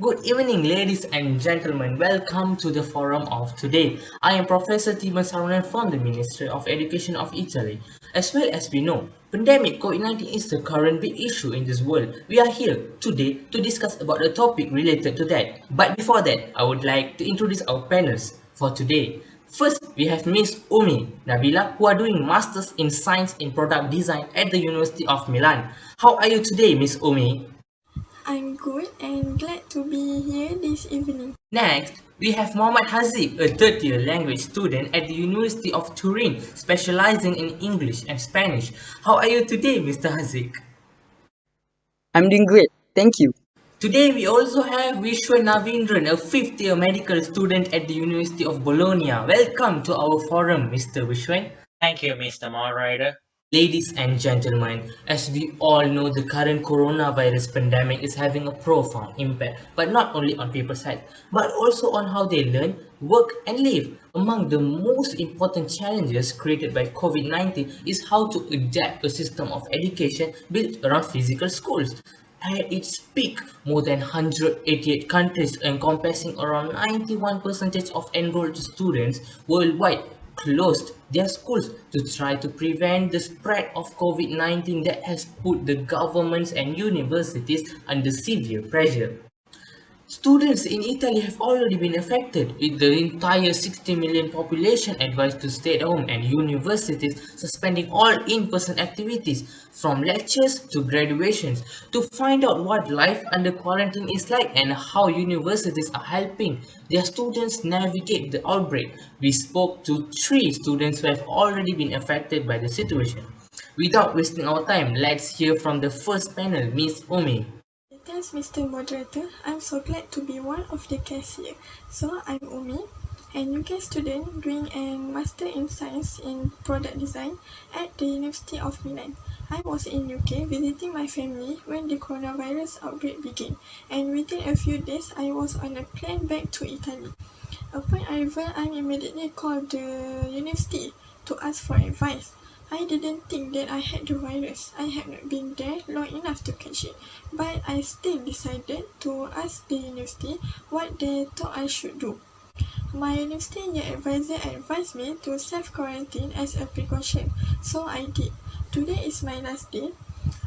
Good evening, ladies and gentlemen. Welcome to the forum of today. I am Professor Timan Sarunan from the Ministry of Education of Italy. As well as we know, pandemic COVID-19 is the current big issue in this world. We are here today to discuss about a topic related to that. But before that, I would like to introduce our panelists for today. First, we have Miss Umi Nabila, who are doing Masters in Science in Product Design at the University of Milan. How are you today, Miss Umi? I'm good and glad to be here this evening. Next, we have Mohammad Haziq, a third-year language student at the University of Turin, specializing in English and Spanish. How are you today, Mr. Haziq? I'm doing great, thank you. Today, we also have Vishwa Navindran, a fifth-year medical student at the University of Bologna. Welcome to our forum, Mr. Vishwan. Thank you, Mr. Moderator. Ladies and gentlemen, as we all know, the current coronavirus pandemic is having a profound impact, but not only on people's health, but also on how they learn, work, and live. Among the most important challenges created by COVID-19 is how to adapt a system of education built around physical schools. At its peak, more than 188 countries encompassing around 91% of enrolled students worldwide closed their schools to try to prevent the spread of COVID-19 that has put the governments and universities under severe pressure. Students in Italy have already been affected, with the entire 60 million population advised to stay at home and universities suspending all in-person activities, from lectures to graduations. To find out what life under quarantine is like and how universities are helping their students navigate the outbreak, we spoke to three students who have already been affected by the situation. Without wasting our time, let's hear from the first panel, Miss Omi. Thanks, Mr. Moderator. I'm so glad to be one of the guests here. So, I'm Umi, an UK student doing a Master in Science in Product Design at the University of Milan. I was in UK visiting my family when the coronavirus outbreak began, and within a few days, I was on a plane back to Italy. Upon arrival, I immediately called the university to ask for advice. I didn't think that I had the virus. I had not been there long enough to catch it, but I still decided to ask the university what they thought I should do. My university advisor advised me to self-quarantine as a precaution, so I did. Today is my last day.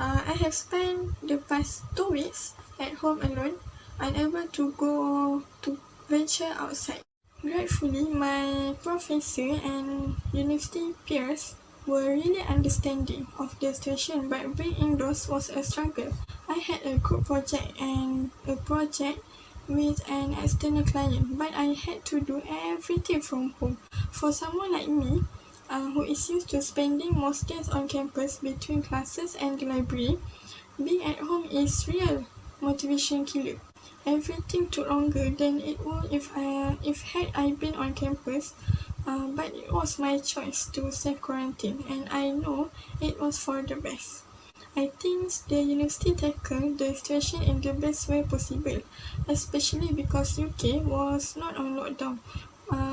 I have spent the past 2 weeks at home alone, unable to go to venture outside. Gratefully, my professor and university peers were really understanding of the situation, but being indoors was a struggle. I had a group project and a project with an external client, but I had to do everything from home. For someone like me, who is used to spending most days on campus between classes and the library, being at home is real motivation killer. Everything took longer than it would if had I been on campus, but it was my choice to self-quarantine, and I know it was for the best. I think the university tackled the situation in the best way possible, especially because UK was not on lockdown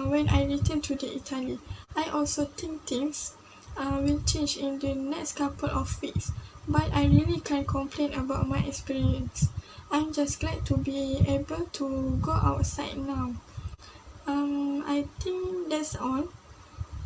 when I returned to the Italy. I also think things will change in the next couple of weeks, but I really can't complain about my experience. I'm just glad to be able to go outside now. I think that's all.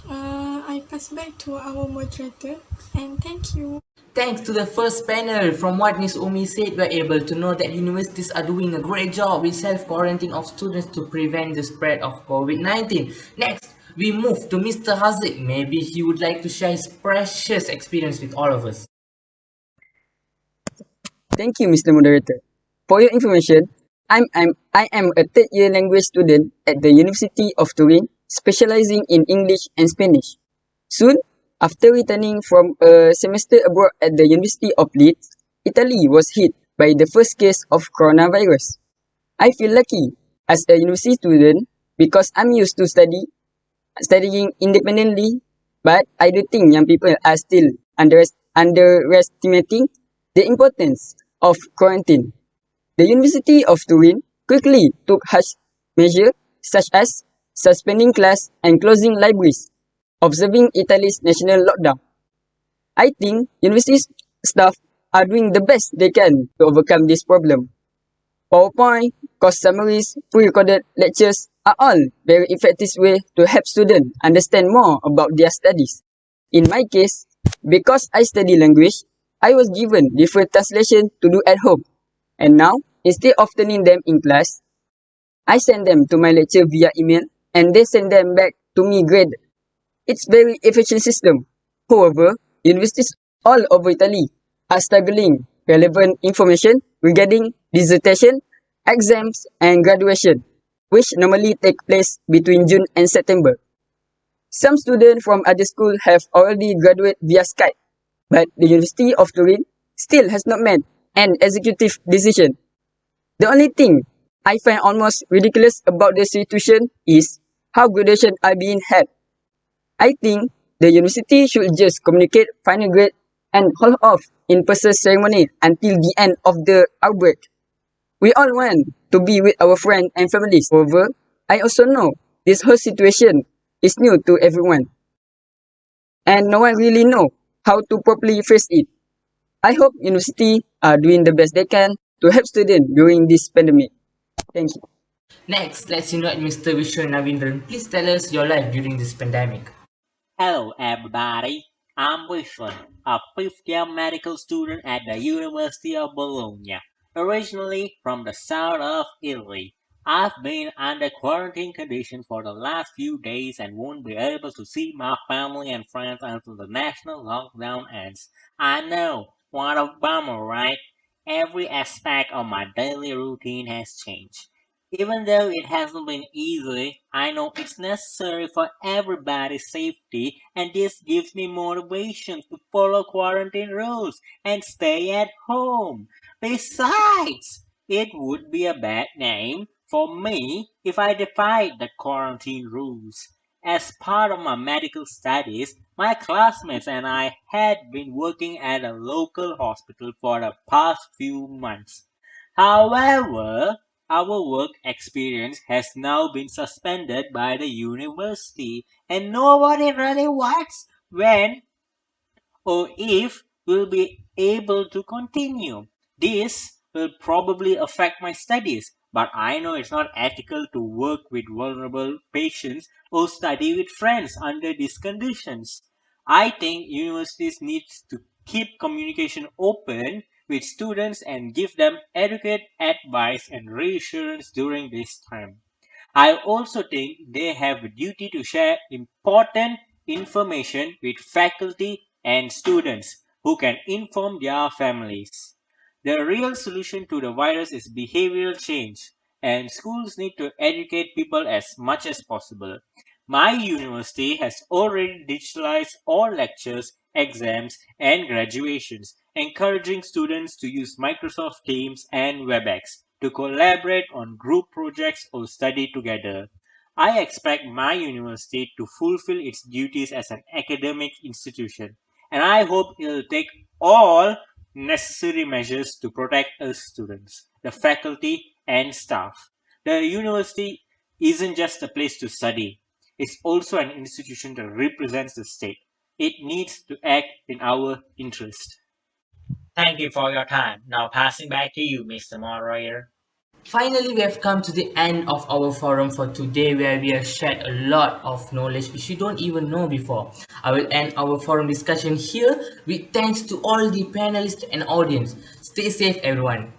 I pass back to our moderator, and thank you. Thanks to the first panel, from what Ms. Umi said, we're able to know that universities are doing a great job with self-quarantine of students to prevent the spread of COVID-19. Next, we move to Mr. Haziq. Maybe he would like to share his precious experience with all of us. Thank you, Mr. Moderator. For your information, I am a third-year language student at the University of Turin, specializing in English and Spanish. Soon, after returning from a semester abroad at the University of Leeds, Italy was hit by the first case of coronavirus. I feel lucky as a university student because I'm used to studying independently, but I do think young people are still underestimating the importance of quarantine. The University of Turin quickly took harsh measures such as suspending class and closing libraries, observing Italy's national lockdown. I think university staff are doing the best they can to overcome this problem. PowerPoint, course summaries, pre-recorded lectures are all very effective way to help students understand more about their studies. In my case, because I study language, I was given different translation to do at home. And now, instead of turning them in class, I send them to my lecture via email and they send them back to me graded. It's very efficient system. However, universities all over Italy are struggling relevant information regarding dissertation, exams, and graduation, which normally take place between June and September. Some students from other schools have already graduated via Skype, but the University of Turin still has not made an executive decision. The only thing I find almost ridiculous about the situation is how graduation are being held. I think the university should just communicate final grade and hold off in-person ceremony until the end of the outbreak. We all want to be with our friends and families. However, I also know this whole situation is new to everyone and no one really know how to properly face it. I hope university are doing the best they can to help students during this pandemic. Thank you. Next, let's invite Mr. Vishnu Navindran. Please tell us your life during this pandemic. Hello, everybody. I'm Vishwan, a fifth-year medical student at the University of Bologna, originally from the south of Italy. I've been under quarantine conditions for the last few days and won't be able to see my family and friends until the national lockdown ends. I know, what a bummer, right? Every aspect of my daily routine has changed. Even though it hasn't been easy, I know it's necessary for everybody's safety, and this gives me motivation to follow quarantine rules and stay at home. Besides, it would be a bad name for me if I defied the quarantine rules. As part of my medical studies, my classmates and I had been working at a local hospital for the past few months. However, our work experience has now been suspended by the university, and nobody really wants when or if we'll be able to continue. This will probably affect my studies, but I know it's not ethical to work with vulnerable patients or study with friends under these conditions. I think universities need to keep communication open with students and give them adequate advice and reassurance during this time. I also think they have a duty to share important information with faculty and students who can inform their families. The real solution to the virus is behavioral change, and schools need to educate people as much as possible. My university has already digitalized all lectures, exams, and graduations, encouraging students to use Microsoft Teams and WebEx to collaborate on group projects or study together. I expect my university to fulfill its duties as an academic institution, and I hope it will take all necessary measures to protect us students, the faculty, and staff. The university isn't just a place to study, it's also an institution that represents the state. It needs to act in our interest. Thank you for your time. Now passing back to you, Mr. Moderator. Finally, we have come to the end of our forum for today where we have shared a lot of knowledge which you don't even know before. I will end our forum discussion here with thanks to all the panelists and audience. Stay safe everyone.